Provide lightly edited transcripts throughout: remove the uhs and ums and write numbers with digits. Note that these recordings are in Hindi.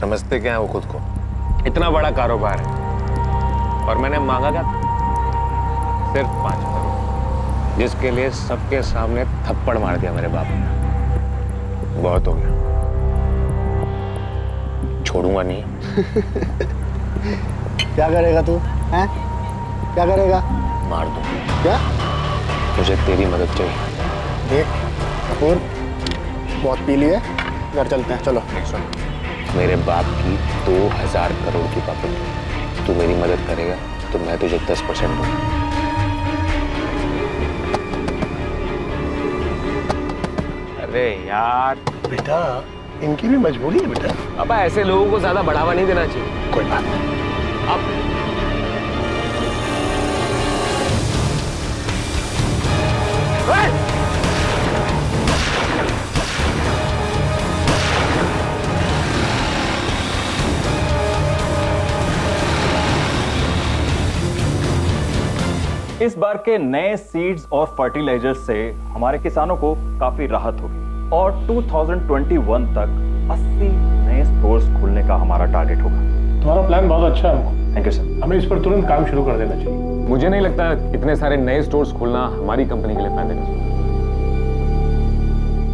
समझते क्या है वो खुद को? इतना बड़ा कारोबार है और मैंने मांगा क्या? सिर्फ 5 करोड़, जिसके लिए सबके सामने थप्पड़ मार दिया मेरे बाप ने। बहुत हो गया, छोड़ूंगा नहीं। क्या करेगा तू? हैं? क्या करेगा? मार दूं। क्या? मुझे तेरी मदद चाहिए। देख कपूर, बहुत पी लिए, घर चलते हैं, चलो। सुन, मेरे बाप की 2000 करोड़ की प्रॉपर्टी, तू मेरी मदद करेगा तो मैं तुझे 10% दूंगा। अरे यार बेटा, इनकी भी मजबूरी है बेटा। पापा, ऐसे लोगों को ज्यादा बढ़ावा नहीं देना चाहिए। कोई बात नहीं। अब इस बार के नए सीड्स और फर्टिलाइजर्स से हमारे किसानों को काफी राहत होगी और 2021 तक 80 नए स्टोर्स खोलने का हमारा टारगेट होगा। तुम्हारा प्लान बहुत अच्छा है हमको। Thank you sir. हमें इस पर तुरंत काम शुरू कर देना चाहिए। मुझे नहीं लगता इतने सारे नए स्टोर्स खोलना हमारी कंपनी के लिए फायदे का सोच।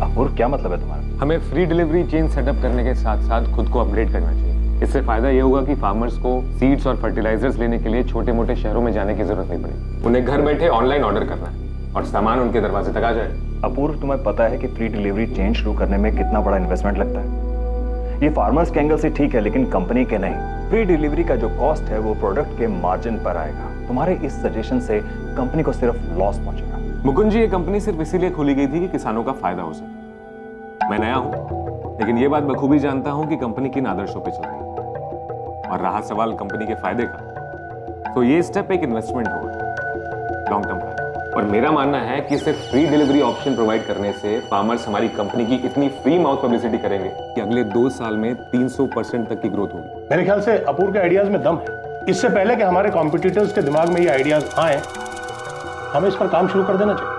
अपूर्व, क्या मतलब है तुम्हारा? हमें फ्री डिलीवरी चेन सेटअप करने के साथ साथ खुद को अपग्रेड करना चाहिए। इससे फायदा ये होगा कि फार्मर्स को सीड्स और फर्टिलाइजर्स लेने के लिए छोटे मोटे शहरों में जाने की जरूरत नहीं पड़ेगी। उन्हें घर बैठे ऑनलाइन ऑर्डर करना है और सामान उनके दरवाजे तक आ जाए। अपूर्व, तुम्हें पता है कि फ्री डिलीवरी चेन शुरू करने में कितना बड़ा इन्वेस्टमेंट लगता है? ये फार्मर्स के एंगल से ठीक है, लेकिन कंपनी के नहीं। फ्री डिलीवरी का जो कॉस्ट है वो प्रोडक्ट के मार्जिन पर आएगा। तुम्हारे इस सजेशन से कंपनी को सिर्फ लॉस पहुंचेगा। मुकुंद जी, ये कंपनी सिर्फ इसीलिए खोली गई थी कि किसानों का फायदा हो सके। मैं नया हूं, लेकिन ये बात बखूबी जानता हूं कि कंपनी किन आदर्शों पे चल रही है। और रहा सवाल कंपनी के फायदे का, तो ये स्टेप एक इन्वेस्टमेंट होगा लॉन्ग टर्म का। और मेरा मानना है कि सिर्फ फ्री डिलीवरी ऑप्शन प्रोवाइड करने से फार्मर्स हमारी कंपनी की इतनी फ्री माउथ पब्लिसिटी करेंगे कि अगले 2 साल में 300% तक की ग्रोथ होगी। मेरे ख्याल से अपूर्व के आइडियाज में दम है। इससे पहले कि हमारे कॉम्पिटिटर्स के दिमाग में ये आइडियाज आए, हमें इस पर काम शुरू कर देना चाहिए।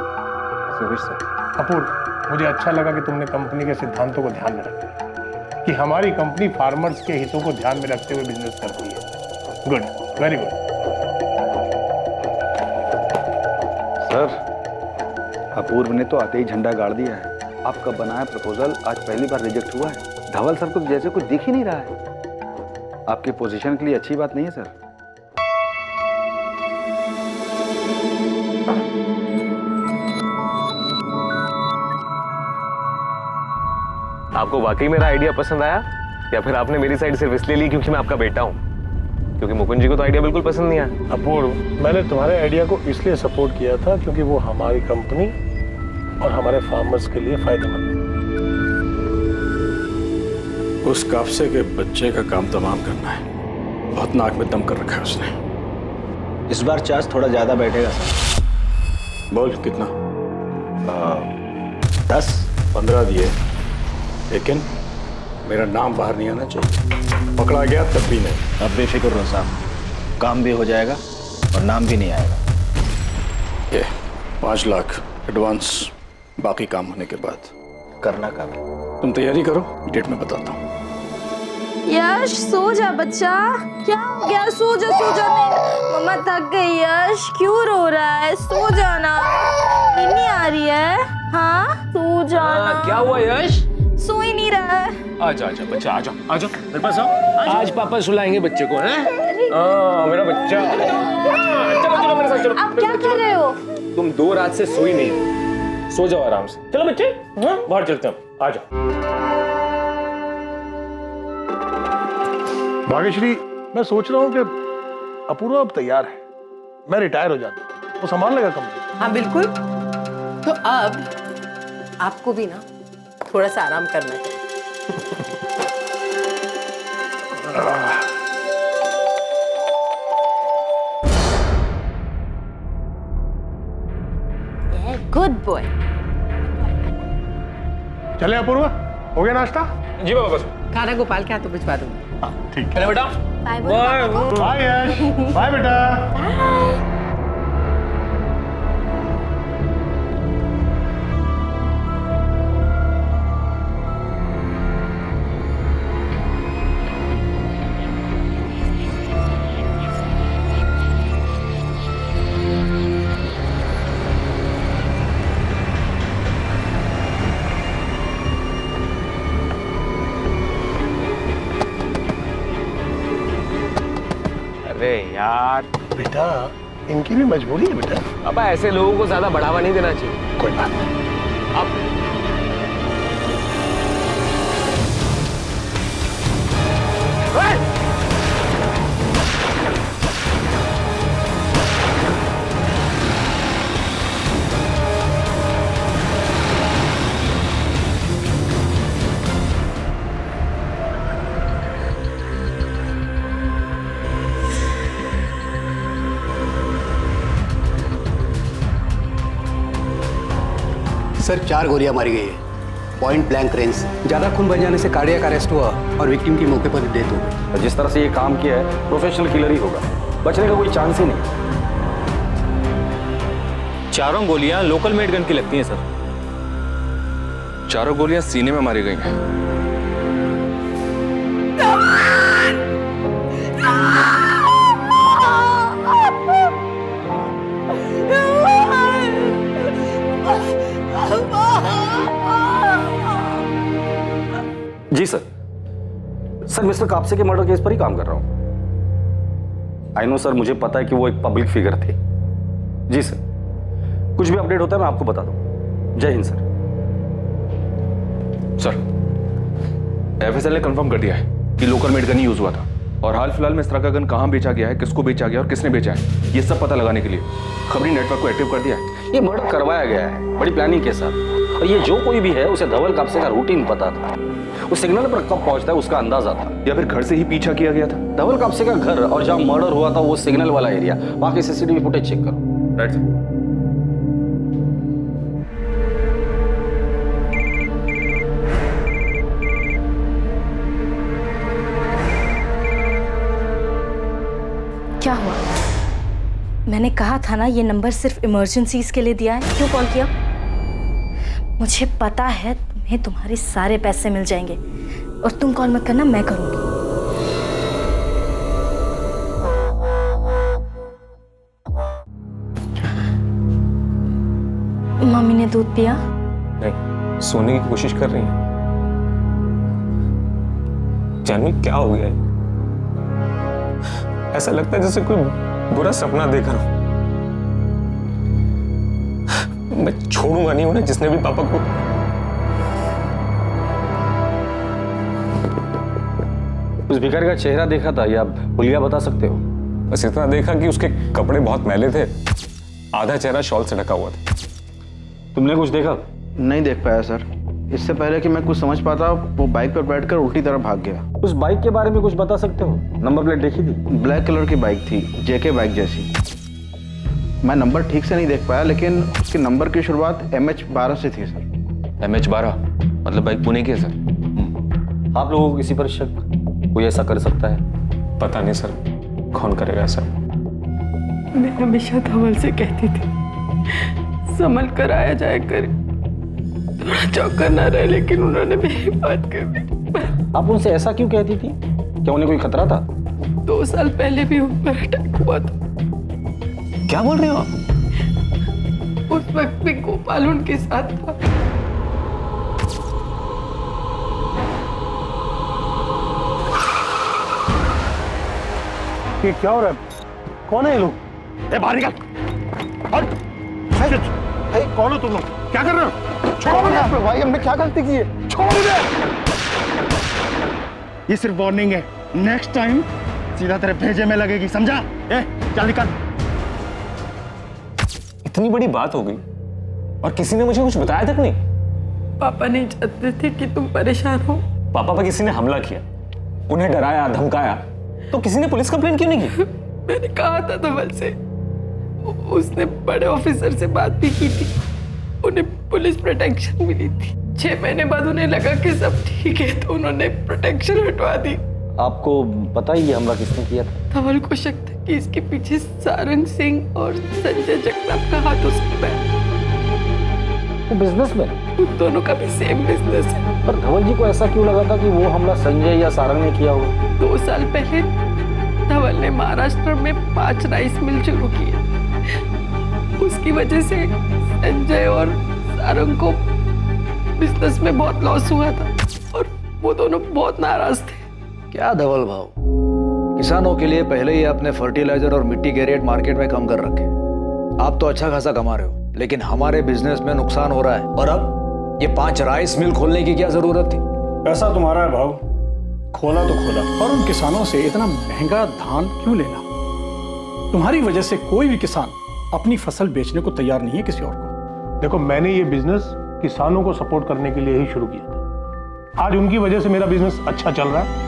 अपूर्व, मुझे अच्छा लगा कि तुमने कंपनी के सिद्धांतों को ध्यान में रखा, कि हमारी कंपनी फार्मर्स के हितों को ध्यान में रखते हुए बिजनेस करती है। Good, very good. सर, अपूर्व ने तो आते ही झंडा गाड़ दिया है। आपका बनाया प्रपोजल आज पहली बार रिजेक्ट हुआ है। धवल सर को जैसे कुछ दिख ही नहीं रहा है। आपके पोजीशन के लिए अच्छी बात नहीं है सर। आपको वाकई मेरा आइडिया पसंद आया या फिर आपने मेरी साइड सिर्फ इसलिए ली क्योंकि मैं आपका बेटा हूं? क्योंकि मुकुंद जी को तो आइडिया बिल्कुल पसंद नहीं आया। अपूर्व, मैंने तुम्हारे आइडिया को इसलिए सपोर्ट किया था क्योंकि वो हमारी कंपनी और हमारे फार्मर्स के लिए फायदेमंद है। उस काफसे के बच्चे का काम तमाम करना है। बहुत नाक में दम कर रखा है उसने। इस बार चार्ज थोड़ा ज्यादा बैठेगा सर। बोल कितना? 10 15 दिए, लेकिन मेरा नाम बाहर नहीं आना चाहिए। पकड़ा गया तब भी नहीं। अब बेफिक्र रहो साहब, काम भी हो जाएगा और नाम भी नहीं आएगा। ये 5 लाख एडवांस, बाकी काम होने के बाद करना काम। तुम तैयारी करो, डेट में बताता हूँ। यश, सो जा बच्चा। क्या हो गया? सो जा, सो जा। नहीं, मम्मा थक गई। यश, क्यों रो रहा है? सो जाना। नींद नहीं आ रही है? हाँ, सो जाना। क्या हुआ यश? सो ही नहीं रहा है। आजा आजा बच्चा, आजा आजा मेरे पास आओ। आज पापा सुलाएंगे बच्चे को, हैं? मेरा बच्चा। चलो चलो मेरे साथ चलो। आप क्या कर रहे हो? तुम 2 रात से सोई नहीं, सो जाओ आराम से। चलो बच्चे, बाहर चलते हैं। आजा। भाग्यश्री, मैं सोच रहा हूँ कि अपूर्व अब तैयार है। मैं रिटायर हो जाता हूँ, वो संभाल लेगा कंपनी। हाँ बिल्कुल। तो अब आपको भी ना थोड़ा सा आराम करना है। Good boy. चले अपूर्व, हो गया नाश्ता? जी बाबा, बस। खाना गोपाल के हाथों भिजवा दूंगी। ठीक चले बेटा। बाय बाय यश, बाय बेटा। अरे यार बेटा इनकी भी मजबूरी है बेटा। पापा, ऐसे लोगों को ज्यादा बढ़ावा नहीं देना चाहिए। कोई बात नहीं। अब सर 4 गोलियां मारी गई है, पॉइंट ब्लैंक रेंज। ज़्यादा खून बह जाने से कार्डियक अरेस्ट हुआ और विक्टिम की मौके पर डेथ हो गई। जिस तरह से ये काम किया है प्रोफेशनल किलर ही होगा, बचने का कोई चांस ही नहीं। चारों गोलियां लोकल मेड गन की लगती हैं सर। चारों गोलियां सीने में मारी गई हैं। जी सर मिस्टर कापसे के मर्डर केस पर ही काम कर रहा हूं। आई नो सर, मुझे पता है कि वो एक पब्लिक फिगर थे। जी सर, कुछ भी अपडेट होता है मैं आपको बता दूं। जय हिंद सर। सर, एफएसएल ने कंफर्म कर दिया है कि लोकल मेड गन ही यूज हुआ था और हाल फिलहाल में इस तरह का गन कहां बेचा गया है, किसको बेचा गया और किसने बेचा है, ये सब पता लगाने के लिए खबरी नेटवर्क को एक्टिव कर दिया है। ये मर्डर करवाया गया है बड़ी प्लानिंग के साथ, और ये जो कोई भी है उसे धवल कापसे का रूटीन पता था। उस सिग्नल पर कब पहुंचता है उसका अंदाजा था। या फिर घर से ही पीछा किया गया था। धवल कापसे का घर और जहां मर्डर हुआ था वो सिग्नल वाला एरिया, बाकी सीसीटीवी फुटेज चेक करो। Right sir. क्या हुआ? मैंने कहा था ना ये नंबर सिर्फ इमरजेंसीज के लिए दिया है। क्यों कॉल किया? मुझे पता है तुम्हें तुम्हारे सारे पैसे मिल जाएंगे और तुम कॉल मत करना, मैं करूंगी। मम्मी ने दूध पिया? नहीं, सोने की कोशिश कर रही हैं। जानवी क्या हो गया है? ऐसा लगता है जैसे कोई बुरा सपना देखा हूं। मैं छोड़ूंगा नहीं उन्हें, जिसने भी पापा को। उस भिखारी का चेहरा देखा था या हुलिया बता सकते हो? बस इतना देखा कि उसके कपड़े बहुत मैले थे, आधा चेहरा शॉल से ढका हुआ था। तुमने कुछ देखा? नहीं देख पाया सर। इससे पहले कि मैं कुछ समझ पाता वो बाइक पर बैठकर उल्टी तरफ भाग गया। उस बाइक के बारे में कुछ बता सकते हो? नंबर प्लेट देखी थी? ब्लैक कलर की बाइक थी, जेके बाइक जैसी। मैं नंबर ठीक से नहीं देख पाया, लेकिन उसके नंबर की शुरुआत MH12 से थी सर। MH12 मतलब बाइक पुणे की है सर। आप लोगों को किसी पर शक? कोई ऐसा कर सकता है? पता नहीं सर, कौन करेगा ऐसा? मैं हमेशा धवल से कहती थी संभल कर आया जाए कर, थोड़ा चौका ना रहे, लेकिन उन्होंने मेरी बात कर दी। आप उनसे ऐसा क्यों कहती थी? क्या उन्हें कोई खतरा था? 2 साल पहले भी उन पर अटैक हुआ था। क्या बोल रहे हो आप? उस वक्त भी गोपाल उनके साथ था। ये क्या हो रहा है? कौन है ये लोग? बाहर निकल। भाई कौन हो तुम लोग? क्या कर रहे हो? छोड़ो भाई, हमने क्या गलती की है? छोड़ दे। ये सिर्फ वार्निंग है, नेक्स्ट टाइम सीधा तेरे भेजे में लगेगी, समझा? चल निकल। इतनी बड़ी बात हो गई और किसी ने मुझे कुछ बताया तक नहीं। पापा नहीं चाहते थे कि तुम परेशान हो। पापा पर किसी ने हमला किया, उन्हें डराया, धमकाया, तो किसी ने पुलिस कंप्लेंट क्यों नहीं की? मैंने कहा था धवल से, उसने बड़े ऑफिसर से बात भी की थी, उन्हें पुलिस प्रोटेक्शन मिली थी। 6 महीने बाद उन्हें लगा कि सब ठीक है तो उन्होंने प्रोटेक्शन हटवा दी। आपको पता ही ये हमला किसने किया था? धवल को शक था कि इसके पीछे सारंग सिंह और संजय जगताप का हाथ हो सकता है। वो बिजनेसमैन, उन दोनों का भी सेम बिजनेस है। पर धवल जी को ऐसा क्यों लगा था कि वो हमला संजय या सारंग ने किया होगा? 2 साल पहले धवल ने महाराष्ट्र में 5 राइस मिल शुरू किए। उसकी वजह से संजय और सारंग को बिजनेस में बहुत लॉस हुआ था और वो दोनों बहुत नाराज थे। क्या धवल भाव, किसानों के लिए पहले ही आपने फर्टिलाइजर और मिट्टी के रेट मार्केट में कम कर रखे। आप तो अच्छा खासा कमा रहे हो, लेकिन हमारे बिजनेस में नुकसान हो रहा है। और अब ये 5 राइस मिल खोलने की क्या जरूरत थी? पैसा तुम्हारा है भाव, खोला तो खोला, और उन किसानों से इतना महंगा धान क्यों लेना? तुम्हारी वजह से कोई भी किसान अपनी फसल बेचने को तैयार नहीं है किसी और को। देखो, मैंने ये बिजनेस किसानों को सपोर्ट करने के लिए ही शुरू किया था। आज उनकी वजह से मेरा बिजनेस अच्छा चल रहा है,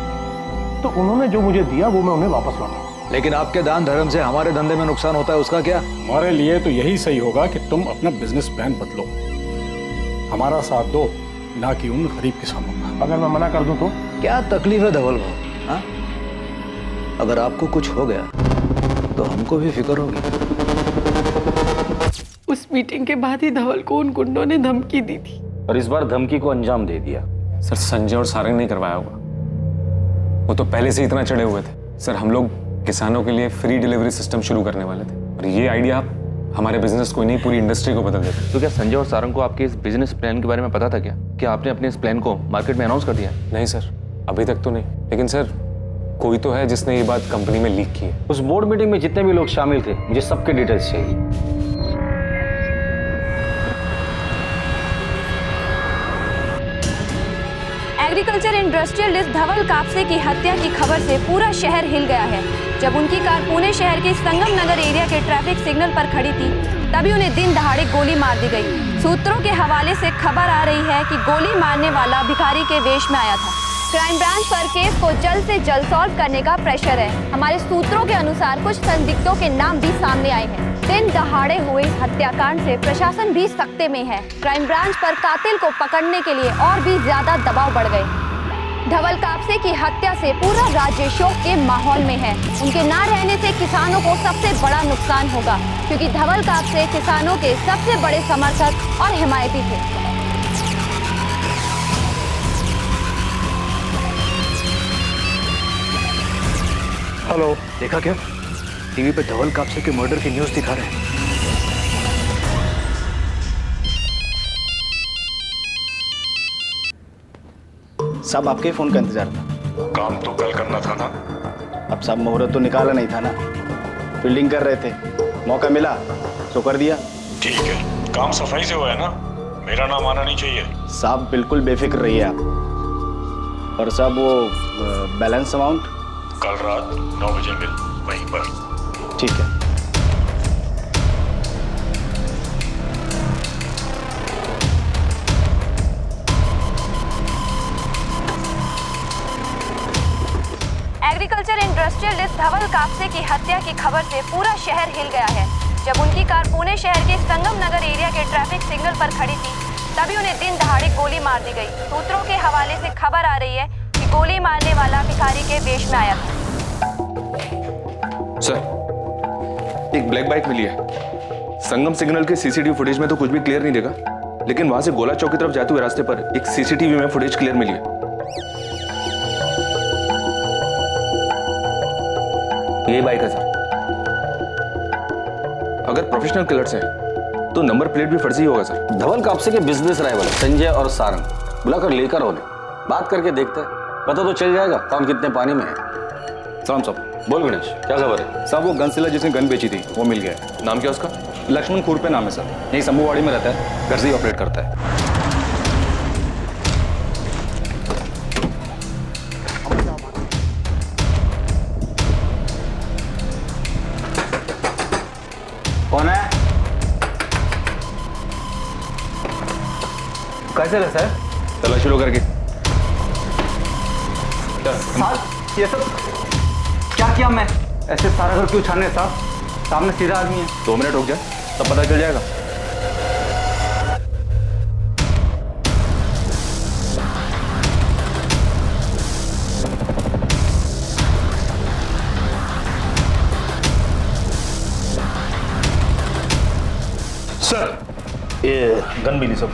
तो उन्होंने जो मुझे दिया वो मैं उन्हें वापस लौटा। लेकिन आपके दान धर्म से हमारे धंधे में नुकसान होता है, उसका क्या? हमारे लिए तो यही सही होगा कि तुम अपना बिजनेस प्लान बदलो, हमारा साथ दो, ना कि उन गरीब किसानों का। अगर मैं मना कर दूं तो? क्या तकलीफ है धवल भाव? हाँ, अगर आपको कुछ हो गया तो हमको भी फिक्र होगी। उस मीटिंग के बाद ही धवल को उन गुंडों ने धमकी दी थी, और इस बार धमकी को अंजाम दे दिया। सर, संजय और सारंग ने करवाया होगा, वो तो पहले से इतना चढ़े हुए थे। सर, हम लोग किसानों के लिए फ्री डिलीवरी सिस्टम शुरू करने वाले थे, और ये आइडिया हमारे बिजनेस को नहीं, पूरी इंडस्ट्री को बदल देता। तो क्या संजय और सारंग को आपके इस बिजनेस प्लान के बारे में पता था क्या? क्या आपने अपने इस प्लान को मार्केट में अनाउंस कर दिया? नहीं सर, अभी तक तो नहीं, लेकिन सर कोई तो है जिसने ये बात कंपनी में लीक की है। उस बोर्ड मीटिंग में जितने भी लोग शामिल थे, मुझे सबके डिटेल्स चाहिए। एग्रीकल्चर इंडस्ट्रियलिस्ट धवल कापसे की हत्या की खबर से पूरा शहर हिल गया है। जब उनकी कार पुणे शहर के संगम नगर एरिया के ट्रैफिक सिग्नल पर खड़ी थी, तभी उन्हें दिन दहाड़े गोली मार दी गई। सूत्रों के हवाले से खबर आ रही है कि गोली मारने वाला भिखारी के वेश में आया था। क्राइम ब्रांच पर केस को जल्द से जल्द सॉल्व करने का प्रेशर है। हमारे सूत्रों के अनुसार कुछ संदिग्धों के नाम भी सामने आए हैं। दिन दहाड़े हुए इस हत्याकांड से प्रशासन भी सख्ते में है। क्राइम ब्रांच पर कातिल को पकड़ने के लिए और भी ज्यादा दबाव बढ़ गए। धवल कापसे की हत्या से पूरा राज्य शोक के माहौल में है। उनके ना रहने से किसानों को सबसे बड़ा नुकसान होगा, क्योंकि धवल कापसे किसानों के सबसे बड़े समर्थक और हिमायती थे। हेलो, देखा क्या? टीवी पे धवल कापसे के मर्डर की न्यूज़ दिखा रहे हैं। साहब, आपके फोन का इंतजार था। काम तो कल करना था ना। अब साहब, मुहूर्त तो निकाला नहीं था ना, फील्डिंग कर रहे थे, मौका मिला तो कर दिया। ठीक है, काम सफाई से हुआ है ना, मेरा नाम आना नहीं चाहिए। साहब बिल्कुल बेफिक्र रहिए आप। और साहब वो बैलेंस अमाउंट कल रात 9 बजे मिल वहीं पर। ठीक है। एग्रीकल्चर इंडस्ट्रियलिस्ट धवल कापसे की हत्या की खबर से पूरा शहर हिल गया है। जब उनकी कार पुणे शहर के संगम नगर एरिया के ट्रैफिक सिग्नल पर खड़ी थी, तभी उन्हें दिन दहाड़े गोली मार दी गई। सूत्रों के हवाले से खबर आ रही है कि गोली मारने वाला भिखारी के वेश में आया था। सर, एक ब्लैक बाइक मिली है। संगम सिग्नल के सीसीटीवी फुटेज में तो कुछ भी क्लियर नहीं देगा, लेकिन वहां से गोला चौक की तरफ जाते हुए रास्ते पर एक सीसीटीवी में फुटेज क्लियर मिली है। ये बाइक है सर। अगर प्रोफेशनल किलर्स हैं तो नंबर प्लेट भी फर्जी होगा सर। धवल कापसे के बिजनेस राइवल संजय और सारंग बुलाकर लेकर उन्हें बात करके देखते हैं, पता तो चल जाएगा कौन कितने पानी में है। सलाम साहब। बोल गणेश, क्या खबर है? साहब, वो गन सेलर जिसने गन बेची थी वो मिल गया है। नाम क्या उसका? लक्ष्मण खुरपे नाम है सर। यही शंभूवाड़ी में रहता है, घर से ही ऑपरेट करता है। कौन है? कैसे रहे सर? तलाशी शुरू करके। ये सब क्या किया मैं? ऐसे सारा घर क्यों छाने साहब? सामने सीधा आदमी है। 2 मिनट रुक जा, तब पता चल जाएगा। सर, ये गन मिली सब।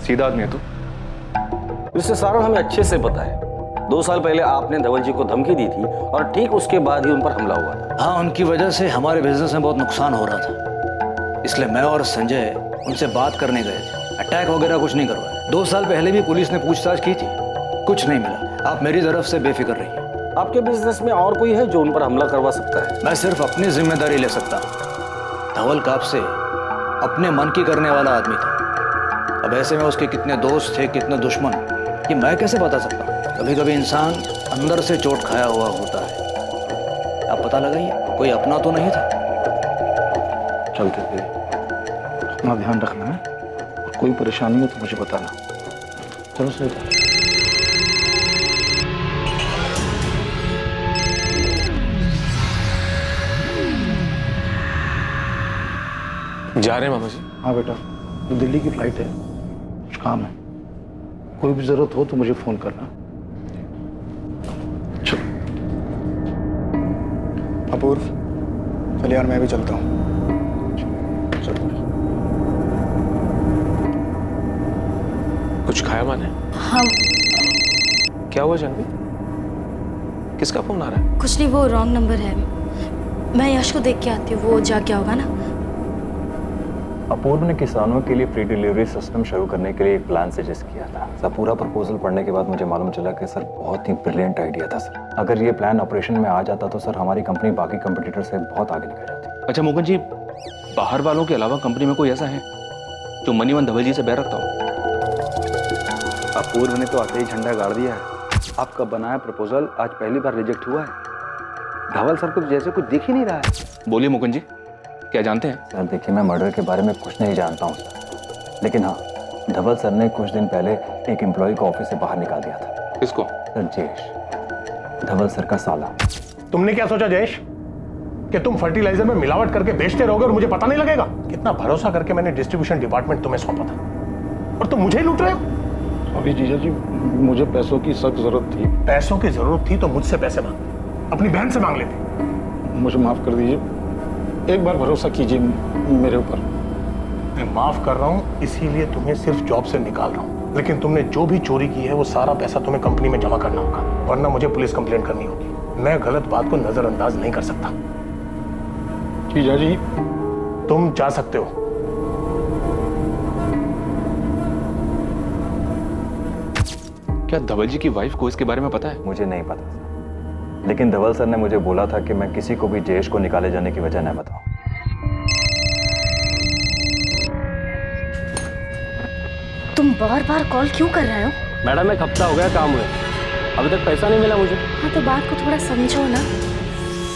सीधा आदमी है तू? इससे सारा हमें अच्छे से पता है। 2 साल पहले आपने धवल जी को धमकी दी थी और ठीक उसके बाद ही उन पर हमला हुआ था। हाँ, उनकी वजह से हमारे बिजनेस में बहुत नुकसान हो रहा था, इसलिए मैं और संजय उनसे बात करने गए थे। अटैक वगैरह कुछ नहीं करवाया। 2 साल पहले भी पुलिस ने पूछताछ की थी, कुछ नहीं मिला। आप मेरी तरफ से बेफिक्र रहिए। आपके बिजनेस में और कोई है जो उन पर हमला करवा सकता है? मैं सिर्फ अपनी जिम्मेदारी ले सकता हूँ। धवल कापसे अपने मन की करने वाला आदमी था। अब ऐसे में उसके कितने दोस्त थे, कितने दुश्मन, ये मैं कैसे बता सकता हूँ? कभी कभी इंसान अंदर से चोट खाया हुआ होता है। आप पता लगाइए, कोई अपना तो नहीं था। चलते थे, अपना ध्यान रखना है, और कोई परेशानी हो तो मुझे बताना। चलो सर। जा रहे हैं मामा जी? हाँ बेटा, ये दिल्ली की फ्लाइट है, कुछ काम है। कोई भी जरूरत हो तो मुझे फोन करना। चलो। अपूर्व, चल यार मैं भी चलता हूँ। चलो। कुछ खाया माने? हाँ क्या हुआ जानवी? किसका फोन आ रहा है? कुछ नहीं, वो रॉन्ग नंबर है। मैं यश को देख के आती हूँ, वो जाग गया होगा ना। अपूर्व ने किसानों के लिए फ्री डिलीवरी सिस्टम शुरू करने के लिए एक प्लान सजेस्ट किया था सर। पूरा प्रपोजल पढ़ने के बाद मुझे मालूम चला कि सर बहुत ही ब्रिलियंट आइडिया था सर। अगर ये प्लान ऑपरेशन में आ जाता तो सर हमारी कंपनी बाकी कंपटीटर से बहुत आगे निकल जाती। अच्छा मोहन जी, बाहर वालों के अलावा कंपनी में कोई ऐसा है जो मनीवन धवल जी से बैर रखता हो? अपूर्व ने तो आते ही झंडा गाड़ दिया है। आपका बनाया प्रपोजल आज पहली बार रिजेक्ट हुआ है। धवल सर को जैसे कुछ दिख ही नहीं रहा है। बोलिए मुकुंद जी, क्या जानते हैं? सर देखिए, मैं मर्डर के बारे में कुछ नहीं जानता हूँ सर, लेकिन हाँ, धवल सर ने कुछ दिन पहले एक एम्प्लॉय को ऑफिस से बाहर निकाल दिया था। किसको? सर जयेश, धवल सर का साला। तुमने क्या सोचा जयेश कि तुम फर्टिलाइजर में मिलावट करके बेचते रहोगे और मुझे पता नहीं लगेगा? कितना भरोसा करके मैंने डिस्ट्रीब्यूशन डिपार्टमेंट तुम्हें सौंपा था और तुम मुझे लूट रहे हो। अभी जीजा जी, मुझे पैसों की सख्त जरूरत थी। पैसों की जरूरत थी तो मुझसे पैसे मांग, अपनी बहन से मांग लेते। मुझे माफ कर दीजिए, एक बार भरोसा कीजिए मेरे ऊपर। मैं माफ कर रहा हूँ, इसीलिए तुम्हें सिर्फ जॉब से निकाल रहा हूँ, लेकिन तुमने जो भी चोरी की है वो सारा पैसा तुम्हें कंपनी में जमा करना होगा, वरना मुझे पुलिस कंप्लेंट करनी होगी। मैं गलत बात को नजरअंदाज नहीं कर सकता। जीजा जी, तुम जा सकते हो। क्या धवल जी की वाइफ को इसके बारे में पता है? मुझे नहीं पता सर, लेकिन धवल सर ने मुझे बोला था कि मैं किसी को भी जयेश को निकाले जाने की वजह न बताऊं। तुम बार बार कॉल क्यों कर रहे हो? मैडम एक हफ्ता हो गया काम हुए, अभी तक पैसा नहीं मिला मुझे। हाँ तो बात को थोड़ा समझो ना,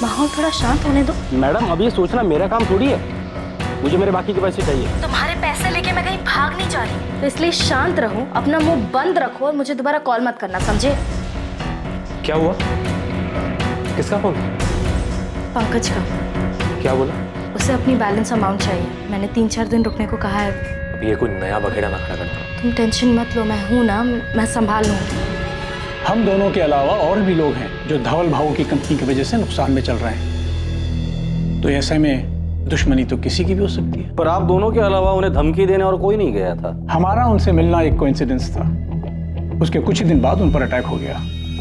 माहौल थोड़ा शांत होने दो। मैडम अब ये सोचना मेरा काम थोड़ी है, मुझे मेरे बाकी के पैसे चाहिए। तुम्हारे पैसे लेके मैं कहीं भाग नहीं जा रही, तो इसलिए शांत रहो, अपना मुंह बंद रखो और मुझे दोबारा कॉल मत करना, समझे? क्या हुआ? किसका फोन? पंकज का। क्या बोला? उसे अपनी बैलेंस अमाउंट चाहिए, मैंने 3-4 दिन रुकने को कहा है। अब ये कोई नया बखेड़ा ना खड़ा करता। तुम टेंशन मत लो, मैं हूं ना, मैं संभाल लूंगी। हम दोनों के अलावा और भी लोग हैं जो धवल भाऊ की कंपनी की वजह से नुकसान में चल रहे हैं, तो ऐसे में दुश्मनी तो किसी की भी हो सकती है। पर आप दोनों के अलावा उन्हें धमकी देने और कोई नहीं गया था। हमारा उनसे मिलना एक कोइंसिडेंस था, उसके कुछ ही दिन बाद उन पर अटैक हो गया।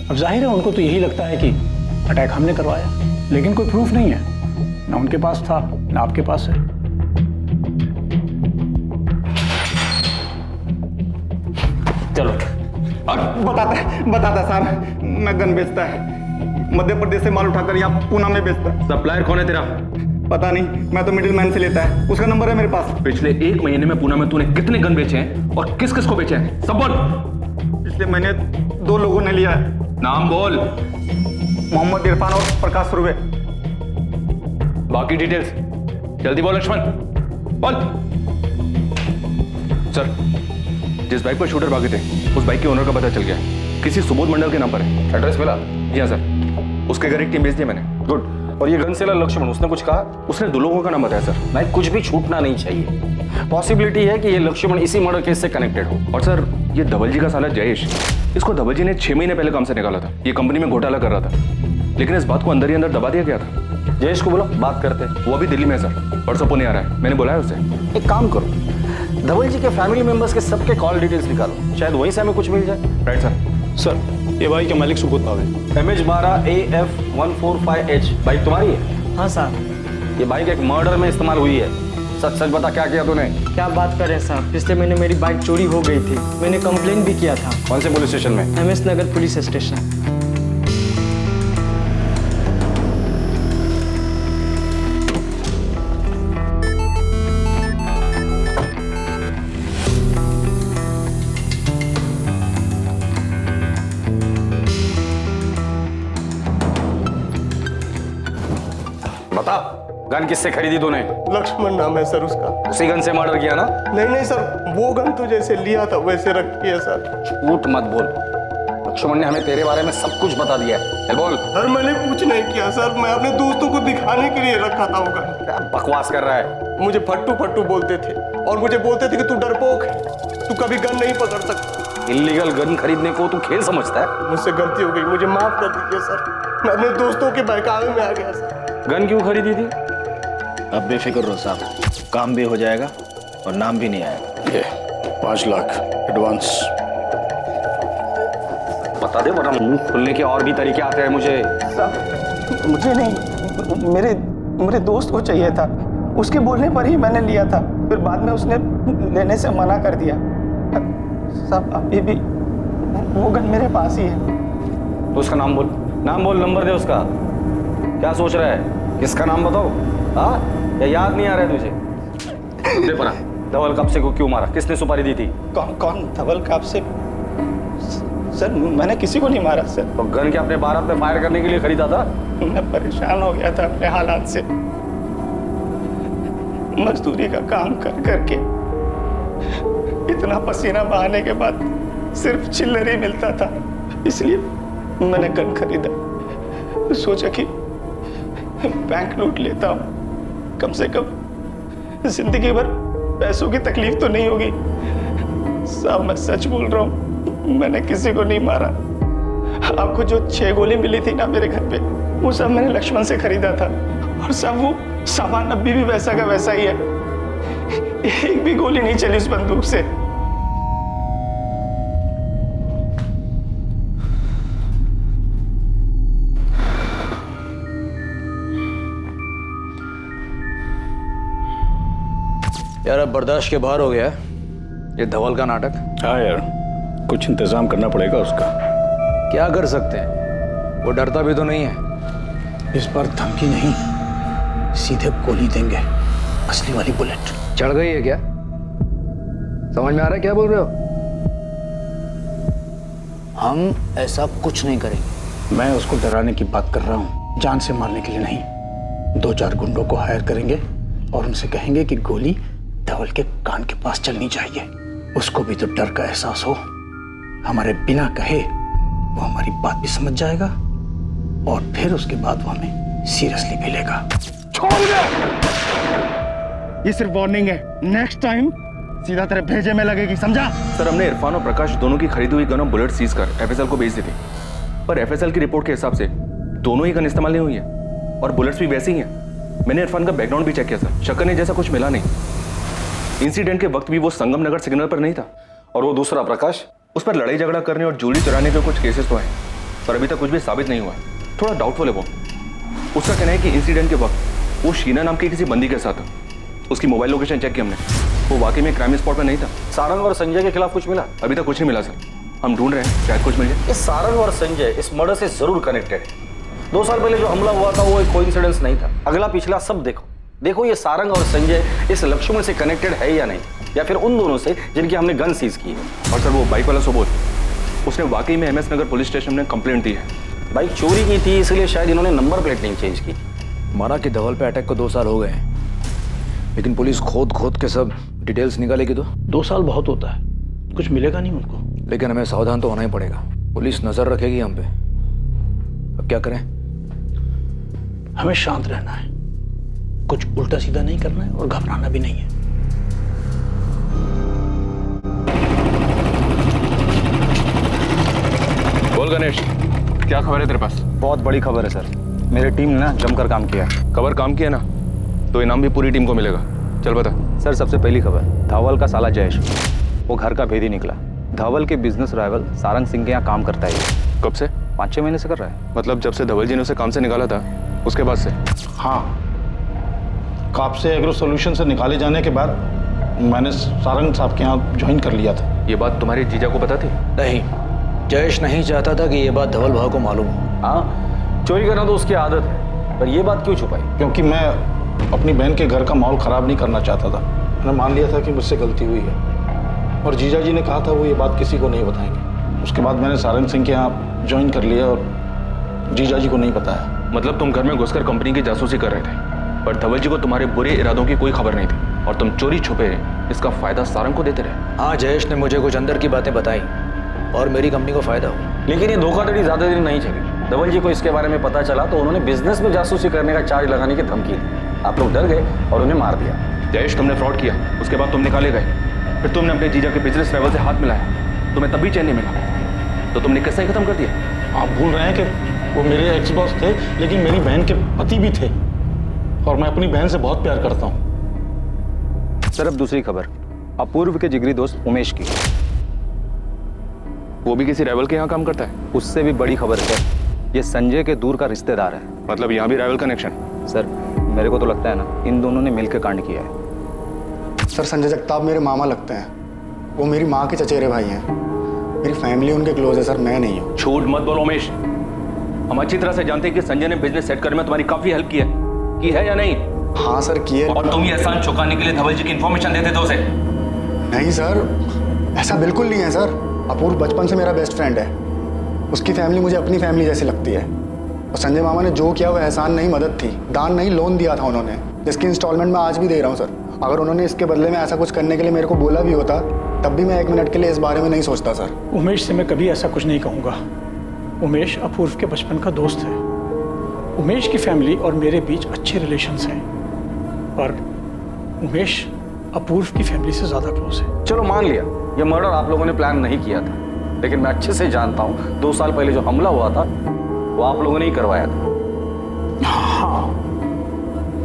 अब जाहिर है उनको तो यही लगता है कि अटैक हमने करवाया, लेकिन कोई प्रूफ नहीं है, ना उनके पास था ना आपके पास है। चलो बताता सर, मैं गन बेचता है, मध्य प्रदेश से माल उठाकर यहाँ पूना में बेचता है। सप्लायर कौन है तेरा? पता नहीं, मैं तो मिडिल मैन से लेता है, उसका नंबर है मेरे पास। पिछले 1 महीने में पूना में तूने कितने गन बेचे हैं और किस किस को बेचे हैं? सब बोल। पिछले महीने 2 लोगों ने लिया है। नाम बोल। मोहम्मद इरफान और प्रकाश सुरवे। बाकी डिटेल्स जल्दी बोल लक्ष्मण, बोल। सर, जिस बाइक पर शूटर भागे थे उस बाइक के ओनर का पता चल गया, किसी सुबोध मंडल के नाम पर है। एड्रेस मिला? जी हाँ सर, उसके घर एक टीम भेज दी मैंने। गुड। और ये गन सेलर लक्ष्मण, उसने कुछ कहा? उसने 2 लोगों का नाम बताया सर। नहीं, कुछ भी छूटना नहीं चाहिए। पॉसिबिलिटी है कि ये लक्ष्मण इसी मर्डर केस से कनेक्टेड हो। और सर, ये धवल जी का साला जयेश, इसको धवल जी ने 6 महीने पहले काम से निकाला था। ये कंपनी में घोटाला कर रहा था, लेकिन इस बात को अंदर ही अंदर दबा दिया गया था। जयेश को बोलो, बात करते हैं। वो अभी दिल्ली में है सर, परसों पुणे आ रहा है, मैंने बुलाया उसे। एक काम करो, धवल जी के फैमिली मेंबर्स के सबके कॉल डिटेल्स निकालो, शायद वहीं से हमें कुछ मिल जाए। Right sir. सर, ये बाइक के मालिक Subodh Bhave. MH12 AF145H bike तुम्हारी है? हाँ साहब। ये बाइक एक मर्डर में इस्तेमाल हुई है, सच सच बता, क्या किया तूने? क्या बात कर रहे हैं साहब, पिछले महीने मेरी बाइक चोरी हो गई थी, मैंने कंप्लेंट भी किया था। कौन से पुलिस स्टेशन में? MS नगर पुलिस स्टेशन। बता, गन किससे खरीदी तूने? लक्ष्मण नाम है सर उसका। उसी गन से मर्डर किया ना? नहीं सर, वो गन तो जैसे लिया था वैसे रखी है सर। झूठ मत बोल, लक्ष्मण ने हमें तेरे बारे में सब कुछ बता दिया है। चल बोल। सर मैंने कुछ नहीं किया सर, मैं अपने दोस्तों को दिखाने के लिए रखा था वो गन। क्या बकवास कर रहा है? मुझे फट्टू फट्टू बोलते थे और मुझे बोलते थे कि तू डरपोक है, तू कभी गन नहीं पकड़ सकता। इल्लीगल गन खरीदने को तू खेल समझता है? मुझसे गलती हो गई, मुझे माफ कर दीजिए सर। मैं अपने दोस्तों के बहकावे में आ गया सर। गन क्यों खरीदी थी? अब बेफिक्र रहो साहब, काम भी हो जाएगा और नाम भी नहीं आएगा। ये 5 लाख एडवांस। बता दे, वरना मुंह खोलने के और भी तरीके आते हैं मुझे। साहब मुझे नहीं, मेरे दोस्त को चाहिए था, उसके बोलने पर ही मैंने लिया था, फिर बाद में उसने लेने से मना कर दिया। साहब अभी भी वो गन मेरे पास ही है। तो उसका नाम बोल, नंबर दे उसका। क्या सोच रहा है? किसका नाम बताओ? हाँ, या याद नहीं आ रहा है तुझे? दे परा, धवल कापसे को क्यों मारा? किसने सुपारी दी थी? कौन धवल कापसे? सर मैंने किसी को नहीं मारा सर। तो गन क्या अपने बारात में फायर करने के लिए खरीदा था? मैं परेशान हो गया था अपने हालात से, मजदूरी का काम कर करके इतना पसीना बहाने के बाद सिर्फ चिल्लर ही मिलता था, इसलिए मैंने गन खरीदा। सोचा कि बैंक लूट लेता हूं, कम से कम जिंदगी भर पैसों की तकलीफ तो नहीं होगी। साहब मैं सच बोल रहा हूं, मैंने किसी को नहीं मारा। आपको जो 6 गोली मिली थी ना मेरे घर पे, वो सब मैंने लक्ष्मण से खरीदा था, और सब वो सामान अभी भी वैसा का वैसा ही है। एक भी गोली नहीं चली उस बंदूक से। यार अब बर्दाश्त के बाहर हो गया है ये धवल का नाटक। हाँ यार, कुछ इंतजाम करना पड़ेगा उसका। क्या कर सकते हैं, वो डरता भी तो नहीं है। इस बार धमकी नहीं, सीधे गोली देंगे, असली वाली बुलेट। चढ़ गई है क्या? समझ में आ रहा है क्या बोल रहे हो? हम ऐसा कुछ नहीं करेंगे। मैं उसको डराने की बात कर रहा हूँ, जान से मारने के लिए नहीं। 2-4 गुंडों को हायर करेंगे और उनसे कहेंगे कि गोली धवल के कान के पास चलनी चाहिए। उसको भी तो डर का एहसास हो, हमारे बिना कहे वो हमारी बात भी समझ जाएगा और फिर उसके बाद वो हमें सीरियसली भी लेगा। छोड़ दे, ये सिर्फ वार्निंग है, नेक्स्ट टाइम सीधा तेरे भेजे में लगेगी, समझा? सर हमने इरफान और प्रकाश दोनों की खरीदी हुई गन और बुलेट सीज कर FSL को भेज दी थी, पर FSL की रिपोर्ट के हिसाब से दोनों ही गन इस्तेमाल नहीं हुई है और बुलेट्स भी वैसी ही हैं। मैंने इरफान का बैकग्राउंड भी चेक किया सर, शक करने जैसा कुछ मिला नहीं। इंसिडेंट के वक्त भी वो संगम नगर सिग्नल पर नहीं था। और वो दूसरा प्रकाश, उस पर लड़ाई झगड़ा करने और ज्वेलरी चुराने के कुछ केसेस तो हैं, पर अभी तक कुछ भी साबित नहीं हुआ है। थोड़ा डाउटफुल है वो। उसका कहना है कि इंसिडेंट के वक्त वो शीना नाम के किसी बंदी के साथ था। उसकी मोबाइल लोकेशन चेक की हमने, वो वाकई में क्राइम स्पॉट पर नहीं था। सारंग और संजय के खिलाफ कुछ मिला? अभी तक कुछ नहीं मिला सर, हम ढूंढ रहे हैं, शायद कुछ मिल जाए। इस सारंग और संजय इस मर्डर से जरूर कनेक्टेड है। 2 साल पहले जो हमला हुआ था वो एक कोइंसिडेंस नहीं था। अगला पिछला सब देखो ये सारंग और संजय इस लक्ष्मण से कनेक्टेड है या नहीं, या फिर उन दोनों से जिनकी हमने गन सीज की है। और सर वो बाइक वाला सुबोध, उसने वाकई में MS नगर पुलिस स्टेशन में कंप्लेंट दी है। बाइक चोरी की थी, इसलिए शायद इन्होंने नंबर प्लेट नहीं चेंज की। माना कि धवल पे अटैक को 2 साल हो गए हैं, लेकिन पुलिस खोद के सब डिटेल्स निकालेगी तो 2 साल बहुत होता है, कुछ मिलेगा नहीं उनको। लेकिन हमें सावधान तो होना ही पड़ेगा, पुलिस नजर रखेगी हम पे। अब क्या करें? हमें शांत रहना है, कुछ उल्टा सीधा नहीं करना है और घबराना भी नहीं है। बोल गणेश, क्या खबर है तेरे पास? बहुत बड़ी खबर है सर, मेरी टीम ने ना जमकर काम किया है। खबर काम किया ना, तो इनाम भी पूरी टीम को मिलेगा। चल बता। सर सबसे पहली खबर, धवल का साला जयेश, वो घर का भेदी निकला। धवल के बिजनेस राइवल सारंग सिंह के यहाँ काम करता है। कब से? 5-6 महीने से कर रहा है। मतलब जब से धवल जी ने उसे काम से निकाला था उसके बाद से? हाँ, कापसे एग्रो सॉल्यूशन से निकाले जाने के बाद मैंने सारंग साहब के यहाँ ज्वाइन कर लिया था। ये बात तुम्हारे जीजा को पता थी? नहीं, जयेश नहीं चाहता था कि ये बात धवल भाव को मालूम हो। हाँ, चोरी करना तो उसकी आदत है, पर ये बात क्यों छुपाई? क्योंकि मैं अपनी बहन के घर का माहौल ख़राब नहीं करना चाहता था। मैंने मान लिया था कि मुझसे गलती हुई है और जीजा जी ने कहा था वो ये बात किसी को नहीं बताएंगे। उसके बाद मैंने सारंग सिंह के यहाँ ज्वाइन कर लिया और जीजा जी को नहीं बताया। मतलब तुम घर में घुसकर कंपनी की जासूसी कर रहे थे, पर धवल जी को तुम्हारे बुरे इरादों की कोई खबर नहीं थी और तुम चोरी छुपे इसका फायदा सारंग को देते रहे। हाँ, जयेश ने मुझे कुछ अंदर की बातें बताई और मेरी कंपनी को फायदा हुआ। लेकिन ये धोखाधड़ी ज्यादा दिन नहीं चली। धवल जी को इसके बारे में पता चला तो उन्होंने बिजनेस में जासूसी करने का चार्ज लगाने की धमकी दी। आप लोग डर गए और उन्हें मार दिया। जयेश, तुमने फ्रॉड किया, उसके बाद तुम निकाले गए, फिर तुमने अपने जीजा के बिजनेस लेवल से हाथ मिलाया, तुम्हें तब भी चैन नहीं मिला, तो तुमने किस्सा ही खत्म कर दिया। आप भूल रहे हैं कि वो मेरे एक्स बॉस थे, लेकिन मेरी बहन के पति भी थे और मैं अपनी बहन से बहुत प्यार करता हूँ। सर अब दूसरी खबर, अपूर्व के जिगरी दोस्त उमेश की। वो भी किसी राइवल के यहाँ काम करता है? उससे भी बड़ी खबर है, ये संजय के दूर का रिश्तेदार है। मतलब यहाँ भी राइवल कनेक्शन? सर मेरे को तो लगता है ना, इन दोनों ने मिलकर कांड किया है। सर संजय जगताप मेरे मामा लगते हैं, वो मेरी माँ के चचेरे भाई हैं। मेरी फैमिली उनके क्लोज है सर, मैं नहीं हूँ। झूठ मत बोलो उमेश, हम अच्छी तरह से जानते हैं कि संजय ने बिजनेस सेट करने में तुम्हारी काफी हेल्प की है या नहीं? हाँ सर की है। और तुम ये एहसान चुकाने के लिए धवल जी की इन्फॉर्मेशन देते थे उसे? नहीं सर, ऐसा बिल्कुल नहीं है सर। अपूर्व बचपन से मेरा बेस्ट फ्रेंड है, उसकी फैमिली मुझे अपनी फैमिली जैसी लगती है। और संजय मामा ने जो किया वो एहसान नहीं, मदद थी, दान नहीं, लोन दिया था उन्होंने, जिसकी इंस्टॉलमेंट मैं आज भी दे रहा हूँ सर। अगर उन्होंने इसके बदले में ऐसा कुछ करने के लिए मेरे को बोला भी होता तब भी मैं 1 मिनट के लिए इस बारे में नहीं सोचता सर। उमेश से मैं कभी ऐसा कुछ नहीं कहूँगा। उमेश अपूर्व के बचपन का दोस्त है। उमेश की फैमिली और मेरे बीच अच्छे रिलेशंस हैं, पर उमेश अपूर्व की फैमिली से ज़्यादा क्लोज है। चलो मान लिया ये मर्डर आप लोगों ने प्लान नहीं किया था, लेकिन मैं अच्छे से जानता हूँ 2 साल पहले जो हमला हुआ था वो आप लोगों ने ही करवाया था। हाँ,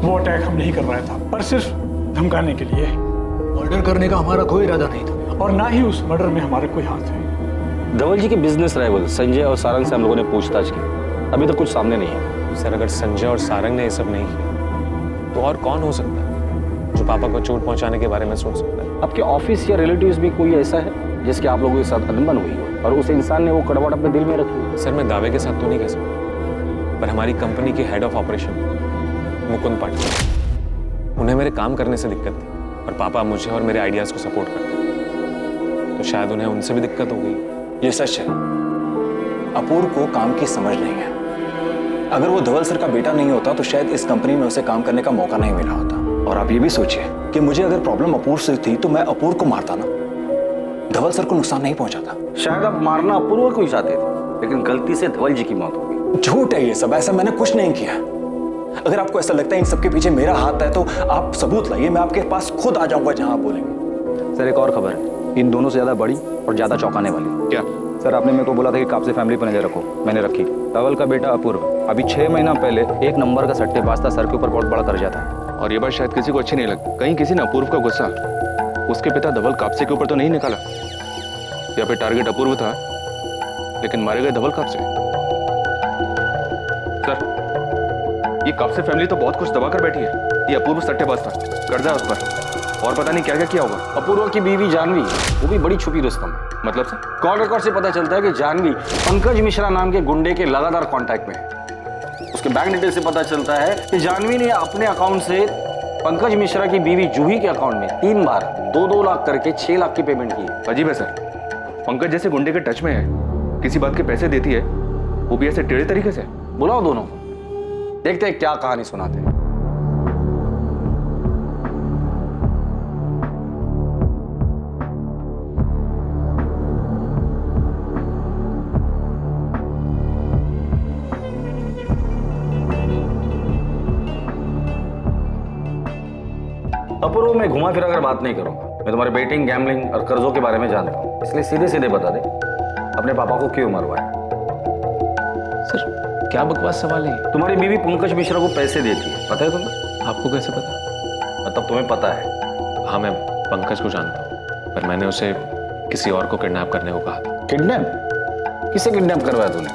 वो अटैक हम नहीं करवाया था, पर सिर्फ धमकाने के लिए। मर्डर करने का हमारा कोई इरादा नहीं था और ना ही उस मर्डर में हमारा कोई हाथ है। धवल जी के बिजनेस राइवल संजय और सारंग से हम लोगों ने पूछताछ की, अभी तक कुछ सामने नहीं है। सर अगर संजय और सारंग ने ये सब नहीं किया तो और कौन हो सकता है जो पापा को चोट पहुंचाने के बारे में सोच सकता है? आपके ऑफिस या रिलेटिव्स भी कोई ऐसा है जिसके आप लोगों के साथ अनबन हुई हो और उस इंसान ने वो कड़वाहट अपने दिल में रखी? सर मैं दावे के साथ तो नहीं कह सकता, पर हमारी कंपनी के head of operation Mukund Patil, उन्हें मेरे काम करने से दिक्कत थी और पापा मुझे और मेरे आइडियाज को सपोर्ट करते, तो शायद उन्हें उनसे भी दिक्कत हो गई। ये सच है, अपूर्व को काम की समझ नहीं है। अगर वो धवल सर का बेटा नहीं होता तो शायद इस कंपनी में उसे काम करने का मौका नहीं मिला होता। और आप ये भी सोचिए कि मुझे अगर प्रॉब्लम अपूर्व से थी तो मैं अपूर्व को मारता ना, धवल सर को नुकसान नहीं पहुंचाता। शायद आप मारना अपूर्व को ही चाहते थे, लेकिन गलती से धवल जी की मौत हो गई। झूठ है ये सब, ऐसा मैंने कुछ नहीं किया। अगर आपको ऐसा लगता है इन सबके पीछे मेरा हाथ है तो आप सबूत लाइए, मैं आपके पास खुद आ जाऊंगा जहां आप बोलेंगे। सर एक और खबर है, इन दोनों से ज्यादा बड़ी और ज्यादा चौंकाने वाली। क्या? सर आपने मेरे को बोला था कि कापसे फैमिली पर नजर रखो, मैंने रखी। धवल का बेटा अपूर्व अभी 6 महीना पहले 1 नंबर का सट्टेबाज था, सर के ऊपर बहुत बड़ा कर्जा था। और ये बात शायद किसी को अच्छी नहीं लगी। कहीं किसी ने अपूर्व का गुस्सा उसके पिता धवल कापसे के ऊपर तो नहीं निकाला, या फिर टारगेट अपूर्व था लेकिन मारे गए धवल कापसे। सर ये कापसे फैमिली तो बहुत कुछ दबा कर बैठी है। ये अपूर्व सट्टेबाज था, कर्जा है उस पर और पता नहीं क्या क्या किया होगा। अपूर्व की बीवी जानवी, वो भी बड़ी छुपी रुस्तम है। मतलब सर? कॉल रिकॉर्ड से पता चलता है कि जानवी पंकज मिश्रा नाम के गुंडे के लगातार कांटेक्ट में है। उसके बैंक डिटेल से पता चलता है कि जानवी ने अपने अकाउंट से पंकज मिश्रा की बीवी जूही के अकाउंट में 3 बार 2-2 लाख करके 6 लाख की पेमेंट की है। अजीब है सर, पंकज जैसे गुंडे के टच में है, किसी बात के पैसे देती है, वो भी ऐसे टेढ़े तरीके से। बुलाओ दोनों को, देखते हैं क्या कहानी सुनाते हैं। अपूर्व मैं घुमा फिरा कर बात नहीं करूंगा। मैं तुम्हारे बेटिंग, गैम्बलिंग और कर्जों के बारे में जानता हूं, इसलिए सीधे सीधे बता दे अपने पापा को क्यों मरवाया। सर क्या बकवास सवाल है? तुम्हारी बीवी पंकज मिश्रा को पैसे देती है, पता है तुम्हें? आपको कैसे पता? मतलब तुम्हें पता है? हाँ मैं पंकज को जानता हूँ, पर मैंने उसे किसी और को किडनैप करने को कहा था। किडनैप? किसे किडनैप करवाया तूने?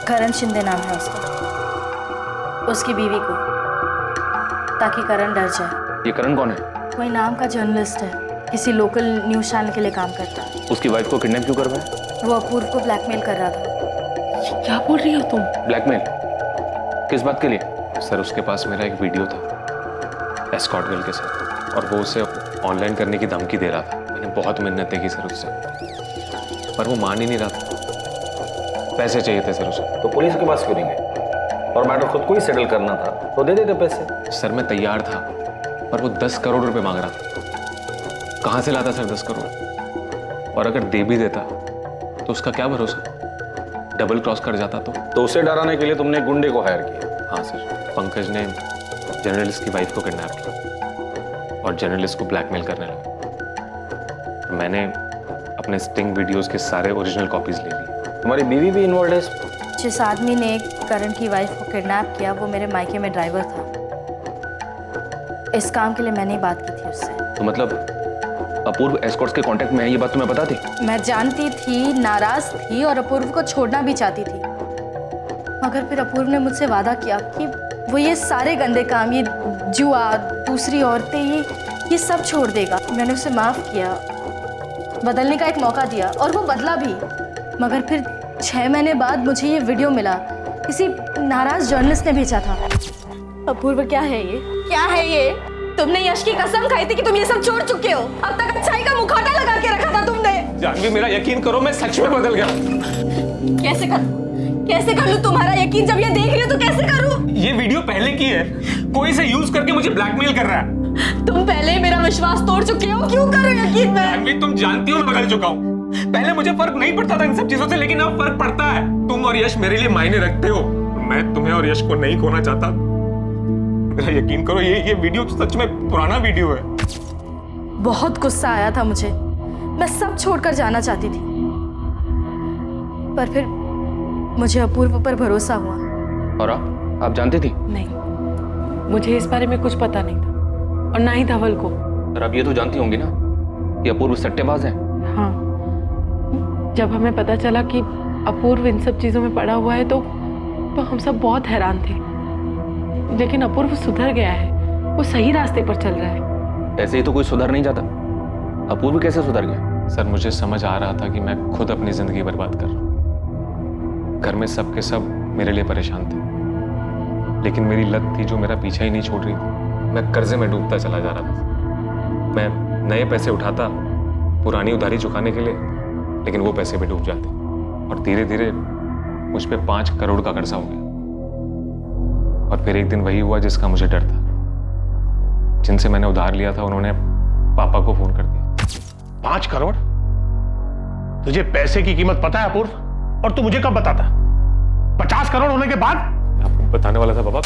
करण शिंदे नाम है उसका, उसकी बीवी को, ताकि करण डर जाए। ये करण कौन है? कोई नाम का जर्नलिस्ट है, किसी लोकल न्यूज चैनल के लिए काम करता है। उसकी वाइफ को किडनैप क्यों करवाया? वो अपूर्व को ब्लैकमेल कर रहा था। क्या बोल रही हो तुम? ब्लैकमेल? किस बात के लिए? सर उसके पास मेरा एक वीडियो था एस्कॉर्ट गर्ल के साथ, और वो उसे ऑनलाइन करने की धमकी दे रहा था। मैंने बहुत मिन्नतें की सर उससे, पर वो मान ही नहीं रहा था। पैसे चाहिए थे सर उसे। तो पुलिस के पास क्यों नहीं गए? और मैटर खुद को ही सेटल करना था तो दे देते पैसे। सर मैं तैयार था, पर वो 10 करोड़ रुपए मांग रहा था। कहाँ से लाता सर 10 करोड़? और अगर दे भी देता तो उसका क्या भरोसा, डबल क्रॉस कर जाता तो उसे डराने के लिए तुमने गुंडे को हायर किया? हाँ सर, पंकज ने जर्नलिस्ट की वाइफ को किडनैप किया और जर्नलिस्ट को ब्लैकमेल करने लगा। मैंने अपने स्टिंग वीडियोस के सारे ओरिजिनल कॉपीज ले ली। तुम्हारी बीवी भी इन्वॉल्व है? जिस आदमी ने करण की वाइफ को किडनैप किया वो मेरे मायके में ड्राइवर था। इस काम के लिए मैंने ही बात की थी उससे। तो मतलब अपूर्व एस्कॉर्ट्स के कांटेक्ट में है, ये बात तुम्हें पता थी? मैं जानती थी, नाराज थी और अपूर्व को छोड़ना भी चाहती थी, मगर फिर अपूर्व ने मुझसे वादा किया कि वो ये सारे गंदे काम, ये जुआ, दूसरी औरतें, ये सब छोड़ देगा। मैंने उसे माफ़ किया, बदलने का एक मौका दिया और वो बदला भी। मगर फिर 6 महीने बाद मुझे ये वीडियो मिला, किसी नाराज जर्नलिस्ट ने भेजा था। अपूर्व क्या है ये? क्या है ये? तुमने यश की कसम खाई थी कि तुम ये सब छोड़ चुके हो। अब तक अच्छाई का मुखौटा लगा के रखा था तुमने। जानवी मेरा यकीन करो, मैं सच में बदल गया। कैसे कर लूं तुम्हारा यकीन? जब ये देख रही हो तो कैसे करूं? ये वीडियो पहले की है, कोई इसे यूज करके मुझे ब्लैकमेल कर रहा है। तुम पहले ही मेरा विश्वास तोड़ चुके हो, क्यों करो यकीन मैं? जानवी तुम जानती हो मैं बदल चुका हूँ। पहले मुझे फर्क नहीं पड़ता था इन सब चीजों से, लेकिन अब फर्क पड़ता है। तुम और यश मेरे लिए मायने रखते हो। मैं तुम्हें और यश को नहीं खोना चाहता। मेरा यकीन करो, ये वीडियो सच में पुराना वीडियो है। बहुत गुस्सा आया था मुझे, मैं सब छोड़कर जाना चाहती थी, पर फिर मुझे अपूर्व पर भरोसा हुआ। और आप जानती थी? नहीं, मुझे इस बारे में कुछ पता नहीं था, और ना ही धवल को। और अब ये तो जानती होंगी ना कि अपूर्व सट्टेबाज है। हाँ, जब हमें पता चला कि अपूर्व इन सब चीजों में पड़ा हुआ है तो हम सब बहुत हैरान थे। लेकिन अपूर्व सुधर गया है, वो सही रास्ते पर चल रहा है। ऐसे ही तो कोई सुधर नहीं जाता। अपूर्व कैसे सुधर गया? सर मुझे समझ आ रहा था कि मैं खुद अपनी जिंदगी बर्बाद कर रहा हूँ। घर में सब के सब मेरे लिए परेशान थे, लेकिन मेरी लत थी जो मेरा पीछा ही नहीं छोड़ रही थी। मैं कर्जे में डूबता चला जा रहा था। मैं नए पैसे उठाता पुरानी उधारी चुकाने के लिए, लेकिन वो पैसे भी डूब जाते, और धीरे धीरे मुझ पे 5 करोड़ का कर्जा हो गया। और फिर एक दिन वही हुआ जिसका मुझे डर था। जिनसे मैंने उधार लिया था उन्होंने पापा को फोन कर दिया। 5 करोड़? तुझे पैसे की कीमत पता है अपूर्व? और तू मुझे कब बताता? 50 करोड़ होने के बाद? आपको बताने वाला था पापा।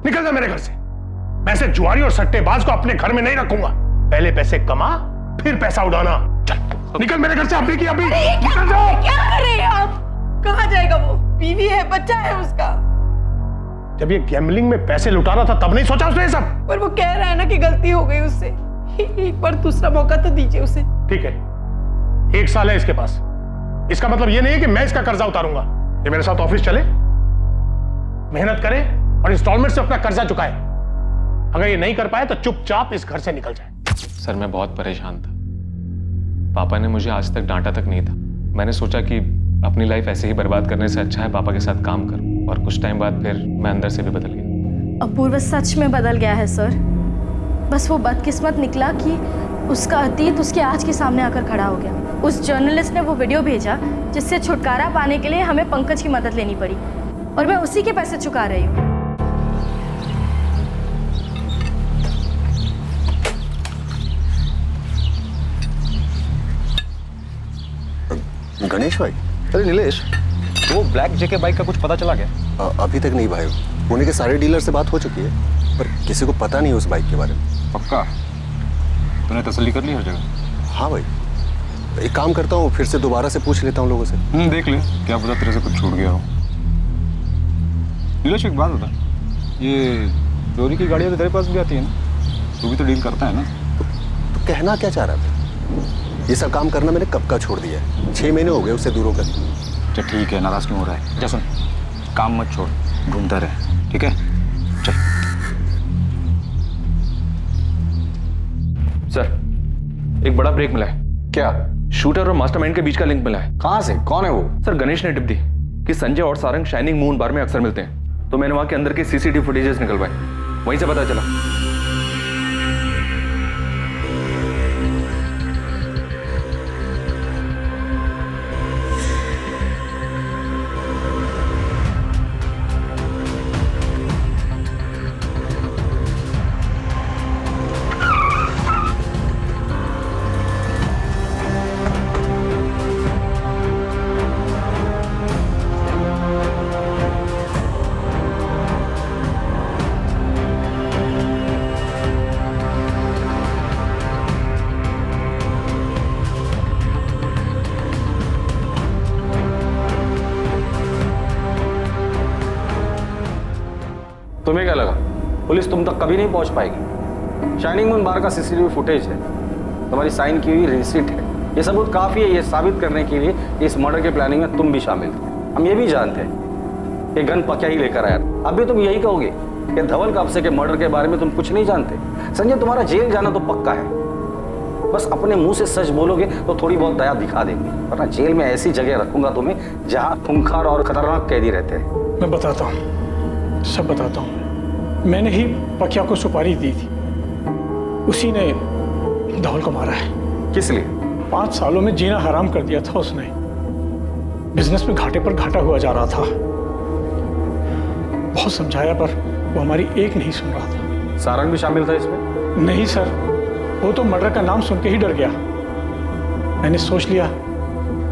निकल जा मेरे घर से। मैं ऐसे जुआरी और सट्टेबाज को अपने घर में नहीं रखूंगा। पहले पैसे कमा, फिर पैसा उड़ाना। चल निकल मेरे घर से अभी की अभी। निकल जाओ। क्या कर रहे हैं आप? कहाँ जाएगा वो? बीवी है, बच्चा है उसका। जब ये गैम्बलिंग में पैसे लुटा रहा था तब नहीं सोचा उसने ये सब? पर वो कह रहा है ना कि गलती हो गई उससे। एक बार दूसरा मौका तो दीजिए उसे। ठीक है, 1 साल है इसके पास। इसका मतलब ये नहीं है कि मैं इसका कर्जा उतारूंगा। ये मेरे साथ ऑफिस चले, मेहनत करे और इंस्टॉलमेंट से अपना कर्जा चुकाए। अगर ये नहीं कर पाए तो चुपचाप इस घर से निकल जाए। सर मैं बहुत परेशान था। पापा ने मुझे आज तक डांटा तक नहीं था। मैंने सोचा कि अपनी लाइफ ऐसे ही बर्बाद करने से अच्छा है पापा के साथ काम करूं, और कुछ टाइम बाद फिर मैं अंदर से भी बदल गया। अपूर्व सच में बदल गया है सर। बस वो बदकिस्मत निकला कि उसका अतीत उसके आज के सामने आकर खड़ा हो गया। उस जर्नलिस्ट ने वो वीडियो भेजा जिससे छुटकारा पाने के लिए हमें पंकज की मदद लेनी पड़ी, और मैं उसी के पैसे चुका रही हूँ। गणेश भाई। अरे नीलेश, वो ब्लैक जेके बाइक का कुछ पता चला क्या? अभी तक नहीं भाई। पुणे के सारे डीलर से बात हो चुकी है, पर किसी को पता नहीं उस बाइक के बारे में। पक्का? तूने तसल्ली कर ली हर जगह? हाँ भाई, एक काम करता हूँ, फिर से दोबारा से पूछ लेता हूँ लोगों से। देख ले, क्या पता तेरे से कुछ छूट गया हो। नीलेश एक बात बता, ये चोरी की गाड़ियाँ तो तेरे पास भी आती है ना? तू भी तो डील करता है ना? तो कहना क्या चाह रहा था? ये सब काम करना मैंने कब का छोड़ दिया है। 6 महीने हो गए उससे दूर होकर। अच्छा ठीक है, नाराज क्यों हो रहा है? जा सुन, काम मत छोड़, घूमता रहे, ठीक है? चल। सर एक बड़ा ब्रेक मिला है। क्या? शूटर और मास्टरमाइंड के बीच का लिंक मिला है। कहां से? कौन है वो? सर गणेश ने टिप दी कि संजय और सारंग शाइनिंग मून बार में अक्सर मिलते हैं, तो मैंने वहां के अंदर के सीसीटीवी फुटेजेस निकलवाए, वहीं से पता चला। तुम्हें क्या लगा पुलिस तुम तक कभी नहीं पहुंच पाएगी? शाइनिंग मून बार का सीसीटीवी फुटेज है, तुम्हारी साइन की हुई रिसीट है, ये सबूत काफी है ये साबित करने के लिए कि इस मर्डर के प्लानिंग में तुम भी शामिल थे। हम ये भी जानते हैं कि गन पक्या ही लेकर आया। अब भी तुम यही कहोगे कि धवल कापसे के मर्डर के बारे में तुम कुछ नहीं जानते? संजय तुम्हारा जेल जाना तो पक्का है, बस अपने मुंह से सच बोलोगे तो थोड़ी बहुत दया दिखा देंगे, वरना जेल में ऐसी जगह रखूंगा तुम्हें जहां खूंखार और खतरनाक कैदी रहते हैं। मैं बताता हूँ, सब बताता हूँ। मैंने ही पकिया को सुपारी दी थी, उसी ने धवल को मारा है। किस लिए? 5 सालों में जीना हराम कर दिया था उसने। बिजनेस में घाटे पर घाटा हुआ जा रहा था। बहुत समझाया पर वो हमारी एक नहीं सुन रहा था। सारंग भी शामिल था इसमें? नहीं सर, वो तो मर्डर का नाम सुन के ही डर गया। मैंने सोच लिया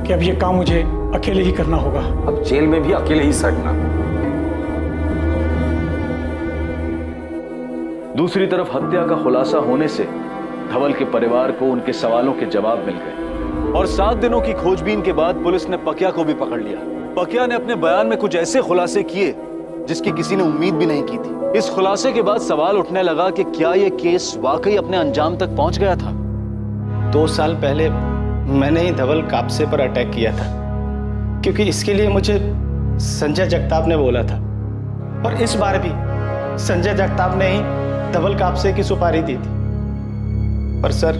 कि अब ये काम मुझे अकेले ही करना होगा। अब जेल में भी अकेले ही सड़ना। दूसरी तरफ हत्या का खुलासा होने से धवल के परिवार को उनके सवालों के जवाब मिल गए और 7 दिनों की खोजबीन के बाद पुलिस ने पकिया को भी पकड़ लिया। पकिया ने अपने बयान में कुछ ऐसे खुलासे किए जिसकी किसी ने उम्मीद भी नहीं की थी। इस खुलासे के बाद सवाल उठने लगा कि क्या यह केस वाकई अपने अंजाम तक पहुंच गया था। 2 साल पहले मैंने ही धवल कापसे पर अटैक किया था, क्योंकि इसके लिए मुझे संजय जगताप ने बोला था, और इस बार भी संजय जगताप ने ही धवल कापसे की सुपारी दी थी। पर सर,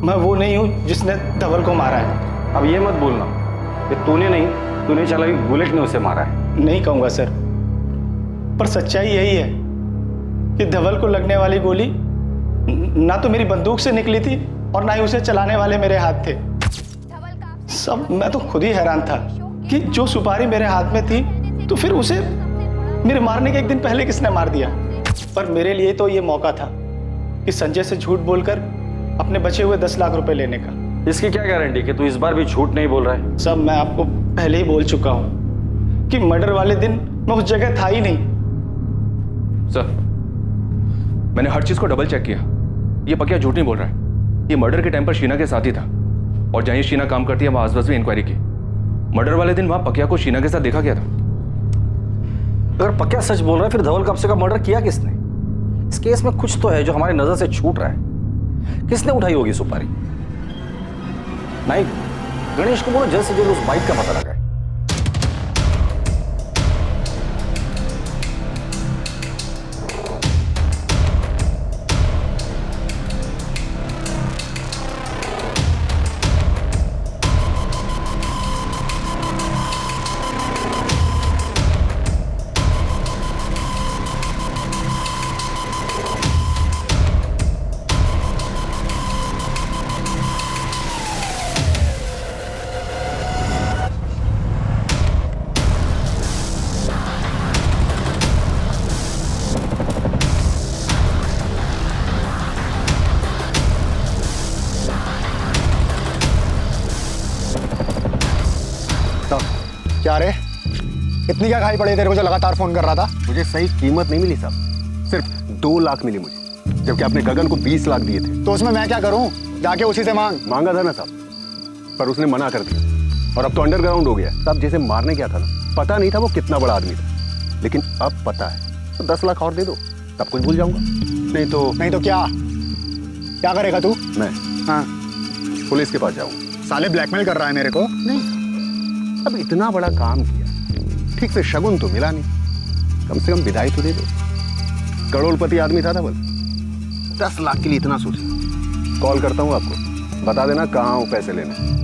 मैं वो नहीं हूं जिसने धवल को मारा है। अब ये मत बोलना कि तूने चलाई बुलेट ने उसे मारा है। नहीं कहूंगा सर, पर सच्चाई यही है कि धवल को लगने वाली गोली ना तो मेरी बंदूक से निकली थी और ना ही उसे चलाने वाले मेरे हाथ थे। सब मैं तो खुद ही हैरान था कि जो सुपारी मेरे हाथ में थी तो फिर उसे मेरे मारने के 1 दिन पहले किसने मार दिया। पर मेरे लिए तो ये मौका था कि संजय से झूठ बोलकर अपने बचे हुए 10 लाख रुपए लेने का। इसकी क्या गारंटी कि तू इस बार भी झूठ नहीं बोल रहा है? सब मैं आपको पहले ही बोल चुका हूं कि मर्डर वाले दिन मैं उस जगह था ही नहीं। सर, मैंने हर चीज को डबल चेक किया। ये पकिया झूठ नहीं बोल रहा है। ये मर्डर के टाइम पर शीना के साथ ही था, और जहां शीना काम करती है वहां आसपास भी इंक्वायरी की। मर्डर वाले दिन वहां पकिया को शीना के साथ देखा गया था। अगर पकिया सच बोल रहा है फिर धवल कापसे का मर्डर किया किसने? इस केस में कुछ तो है जो हमारी नजर से छूट रहा है। किसने उठाई होगी सुपारी? नहीं, गणेश को बोलो जल्द से जल्द उस बाइक का पता लगाए। क्या रे, इतनी क्या खाई पड़ी तेरे को जो लगातार फोन कर रहा था? मुझे सही कीमत नहीं मिली साहब, सिर्फ 2 लाख मिली मुझे, जबकि आपने गगन को 20 लाख दिए थे। तो उसमें मैं क्या करूं? जाके उसी से मांगा था ना साहब, पर उसने मना कर दिया और अब तो अंडरग्राउंड हो गया। साहब जिसे मारने गया था ना, पता नहीं था वो कितना बड़ा आदमी था, लेकिन अब पता है। तो 10 लाख और दे दो, तब कुछ भूल जाऊंगा। नहीं तो क्या करेगा तू? मैं पुलिस के पास जाऊंगा। साले ब्लैकमेल कर रहा है मेरे को? नहीं, अब इतना बड़ा काम किया, ठीक से शगुन तो मिला नहीं, कम से कम विदाई तो दे दो। करोड़पति आदमी था धवल, 10 लाख के लिए इतना सोचा। कॉल करता हूँ आपको, बता देना कहाँ हूँ पैसे लेने।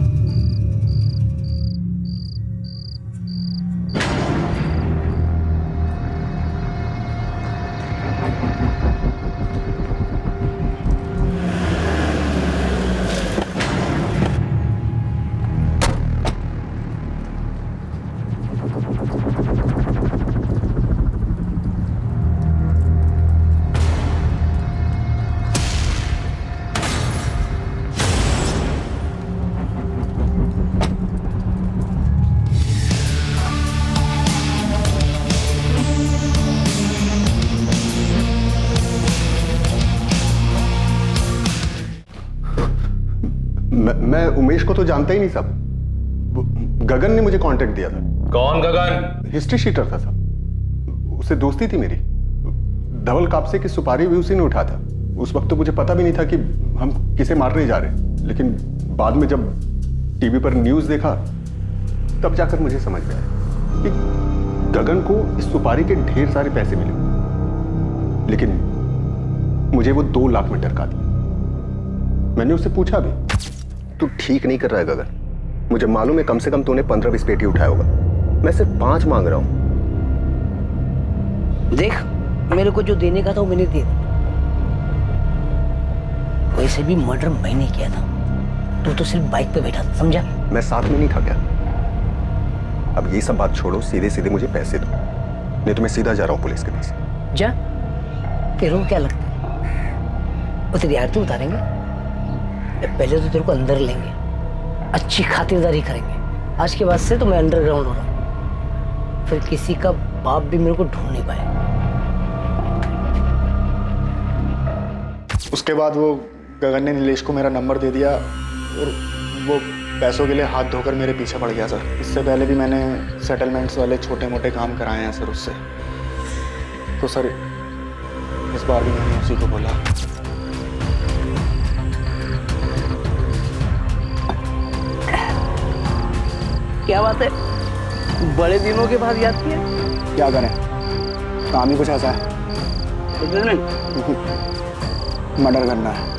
मैं उमेश को तो जानता ही नहीं साहब। गगन ने मुझे कांटेक्ट दिया था। कौन गगन? हिस्ट्री शीटर था साहब, उससे दोस्ती थी मेरी। धवल कापसे की सुपारी भी उसी ने उठा था। उस वक्त तो मुझे पता भी नहीं था कि हम किसे मारने जा रहे हैं, लेकिन बाद में जब टीवी पर न्यूज देखा तब जाकर मुझे समझ में आया कि गगन को इस सुपारी के ढेर सारे पैसे मिले, लेकिन मुझे वो 2 लाख में टरका दिया। मैंने उससे पूछा भी, तू ठीक नहीं कर रहा है गगन, मुझे मालूम है कम से कम तूने 15-20 पेटी उठाया होगा, मैं सिर्फ 5 मांग रहा हूं। देख, मेरे को जो देने का था वो मैंने दे दिया। वैसे भी मर्डर मैंने किया था, तू तो सिर्फ बाइक पे बैठा था, समझा? मैं साथ में नहीं था क्या? अब ये सब बात छोड़ो, सीधे सीधे मुझे पैसे दो, नहीं तो मैं सीधा जा रहा हूं पुलिस के पास। जा, तेरे को क्या लगता है वो तेरी आरती उतारेंगे? पहले तो तेरे को अंदर लेंगे, अच्छी खातिरदारी करेंगे। आज के बाद से तो मैं अंडरग्राउंड हो रहा हूं, फिर किसी का बाप भी मेरे को ढूंढ नहीं पाए। उसके बाद वो गगन ने नीलेश को मेरा नंबर दे दिया और वो पैसों के लिए हाथ धोकर मेरे पीछे पड़ गया सर। इससे पहले भी मैंने सेटलमेंट्स वाले छोटे मोटे काम कराए हैं सर उससे। तो सर इस बार भी मैंने उसी को बोला। क्या बात है, बड़े दिनों के बाद याद किया? क्या करें, काम ही कुछ ऐसा है। मर्डर करना है।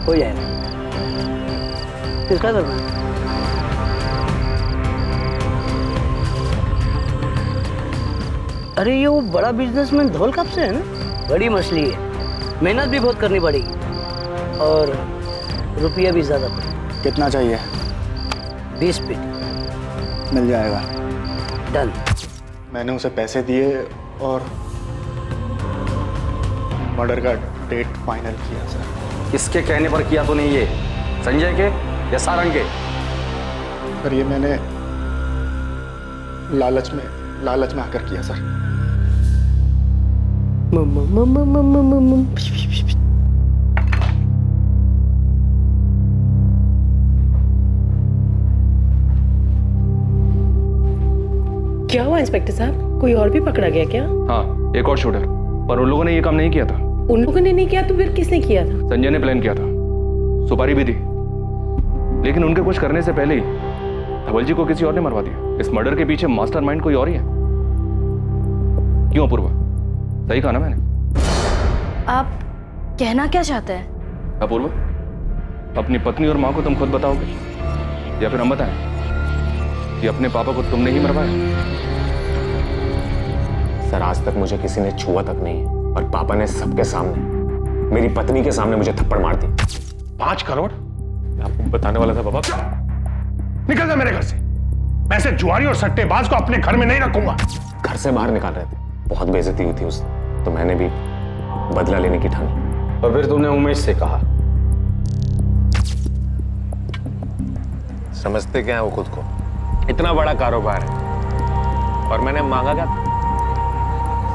हो जाएगा। किसका करना है? अरे ये वो बड़ा बिजनेसमैन धवल कापसे है ना, बड़ी मछली है, मेहनत भी बहुत करनी पड़ेगी और रुपया भी ज्यादा पड़ेगा। कितना चाहिए? 20 पेटी। मिल जाएगा। डन। मैंने उसे पैसे दिए और मर्डर का डेट फाइनल किया सर। किसके कहने पर किया तूने ये? संजय के या सारंग के? सर ये मैंने लालच में आकर किया सर। क्या हुआ इंस्पेक्टर साहब, कोई और भी पकड़ा गया क्या? हाँ, एक और शूटर, पर उन लोगों ने ये काम नहीं किया था। उन लोगों ने नहीं किया तो फिर किसने किया था? संजय ने प्लान किया था, सुपारी भी दी, लेकिन उनके कुछ करने से पहले ही धवल जी को किसी और ने मरवा दिया। इस मर्डर के पीछे मास्टरमाइंड कोई और ही है। क्यों अपूर्वा, सही कहा ना मैंने? आप कहना क्या चाहते हैं? अपूर्वा, अपनी पत्नी और माँ को तुम खुद बताओगे या फिर हम बताएं कि अपने पापा को तुमने ही मरवाया? सर आज तक मुझे किसी ने छुआ तक नहीं है, और पापा ने सबके सामने, मेरी पत्नी के सामने मुझे थप्पड़ मार दी। 5 करोड़? मैं आपको बताने वाला था पापा। निकल जा मेरे घर से। मैं ऐसे जुआरी और सट्टेबाज को अपने घर में नहीं रखूंगा। घर से बाहर निकाल रहे थे, बहुत बेइज्जती हुई थी उससे, तो मैंने भी बदला लेने की ठानी। और फिर तुमने उमेश से कहा? समझते क्या है वो खुद को, इतना बड़ा कारोबार है, और मैंने मांगा क्या?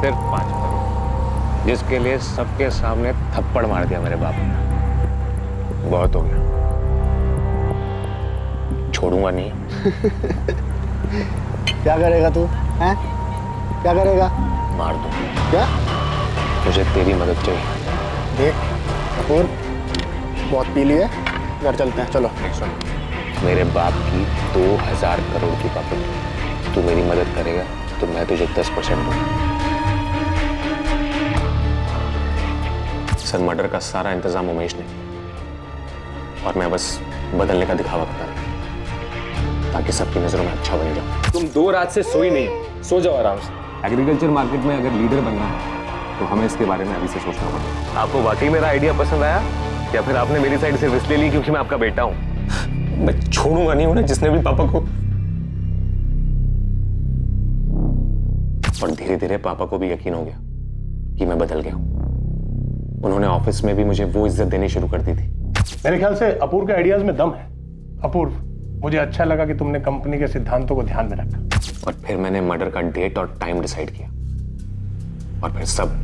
सिर्फ 5 करोड़, जिसके लिए सबके सामने थप्पड़ मार दिया मेरे बाप ने। बहुत हो गया, छोड़ूंगा नहीं। क्या करेगा तू? हैं? क्या करेगा? मार दूं। क्या? मुझे तेरी मदद चाहिए। देख कपूर, बहुत पी लिए, घर चलते हैं, चलो। मेरे बाप की 2000 करोड़ की प्रॉपर्टी, तू मेरी मदद करेगा तो मैं तुझे 10% दूंगा। सर मर्डर का सारा इंतजाम उमेश ने, और मैं बस बदलने का दिखावा करता रहा ताकि सबकी नजरों में अच्छा बन जाऊं। तुम 2 रात से सोई नहीं, सो जाओ आराम से। एग्रीकल्चर मार्केट में अगर लीडर बनना है तो हमें इसके बारे में अभी से सोचना पड़ेगा। आपको वाकई मेरा आइडिया पसंद आया या फिर आपने मेरी साइड से रिस्क ले ली क्योंकि मैं आपका बेटा हूं? मैं छोड़ूंगा नहीं उन्हें जिसने भी पापा को, और धीरे धीरे पापा को भी यकीन हो गया कि मैं बदल गया हूं। उन्होंने ऑफिस में भी मुझे वो इज्जत देनी शुरू कर दी थी। मेरे ख्याल से अपूर्व के आइडियाज में दम है। अपूर्व, मुझे अच्छा लगा कि तुमने कंपनी के सिद्धांतों को ध्यान में रखा। और फिर मैंने मर्डर का डेट और टाइम डिसाइड किया और फिर सब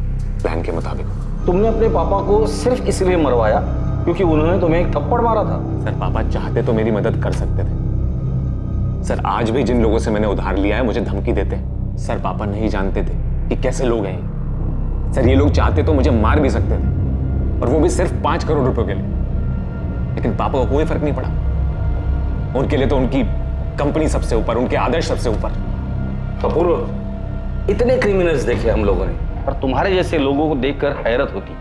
प्लान के मुताबिक। तुमने अपने पापा को सिर्फ इसलिए मरवाया क्योंकि उन्होंने तुम्हें एक थप्पड़ मारा था। सर, पापा चाहते तो मेरी मदद कर सकते थे। सर, आज भी जिन लोगों से मैंने उधार लिया है मुझे धमकी देते हैं। सर, पापा नहीं जानते थे कि कैसे लोग हैं ये। सर, ये लोग चाहते तो मुझे मार भी सकते थे, और वो भी सिर्फ 5 करोड़ रुपए के लिए। लेकिन पापा को कोई फर्क नहीं पड़ा। उनके लिए तो उनकी कंपनी सबसे ऊपर, उनके आदर्श सबसे ऊपर। अपूर्व, इतने क्रिमिनल्स देखे हम लोगों ने, पर तुम्हारे जैसे लोगों को देखकर हैरत होती।